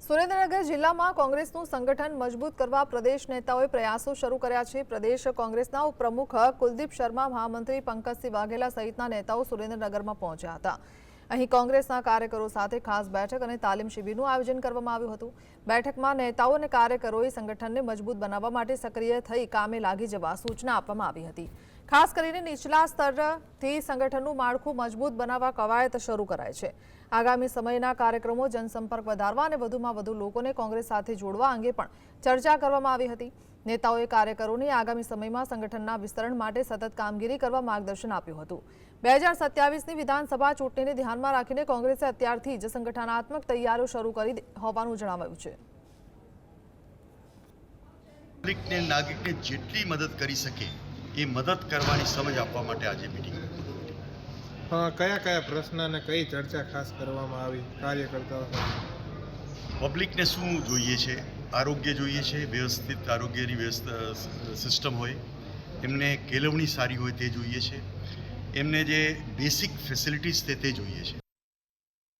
સુરેન્દ્રનગર જિલ્લામાં કોંગ્રેસનું સંગઠન મજબૂત કરવા પ્રદેશ નેતાઓએ પ્રયાસો શરૂ કર્યા છે। પ્રદેશ કોંગ્રેસના ઉપપ્રમુખ કુલદીપ શર્મા, મહામંત્રી પંકજસિંહ વાઘેલા સહિતના નેતાઓ સુરેન્દ્રનગરમાં પહોંચ્યા હતા। અહીં કોંગ્રેસના કાર્યકરો સાથે ખાસ બેઠક અને તાલીમ શિબિરનું આયોજન કરવામાં આવ્યું હતું। બેઠકમાં નેતાઓ અને કાર્યકરોએ સંગઠનને મજબૂત બનાવવા માટે સક્રિય થઈ કામે લાગી જવા સૂચના આપવામાં આવી હતી। ખાસ કરીને નીચલા સ્તરથી સંગઠનનું માળખું મજબૂત બનાવવા કવાયત શરૂ કરાઈ છે। આગામી સમયના કાર્યક્રમો જનસંપર્ક વધારવા અને વધુમાં વધુ લોકોને કોંગ્રેસ સાથે જોડવા અંગે પણ ચર્ચા કરવામાં આવી હતી। નેતાઓએ કાર્યકરોને આગામી સમયમાં સંગઠનના વિસ્તરણ માટે સતત કામગીરી કરવા માર્ગદર્શન આપ્યું હતું। 2027ની વિધાનસભા ચૂંટણીને ધ્યાનમાં રાખીને કોંગ્રેસે અત્યારથી જ સંગઠનાત્મક તૈયારીઓ શરૂ કરી હોવાનું જણાવાયું છે। પબ્લિકને નાગરિકને જેટલી મદદ કરી શકે એ મદદ કરવાની સમજ આપવા માટે આજે મીટિંગ કયા કયા પ્રશ્ન અને કઈ ચર્ચા ખાસ કરવામાં આવી કાર્યકર્તાઓ સાથે? પબ્લિકને શું જોઈએ છે? આરોગ્ય જોઈએ છે, વ્યવસ્થિત આરોગ્યની સિસ્ટમ હોય, એમને કેળવણી સારી હોય તે જોઈએ છે, એમને જે બેસિક ફેસિલિટીઝ તે જોઈએ છે।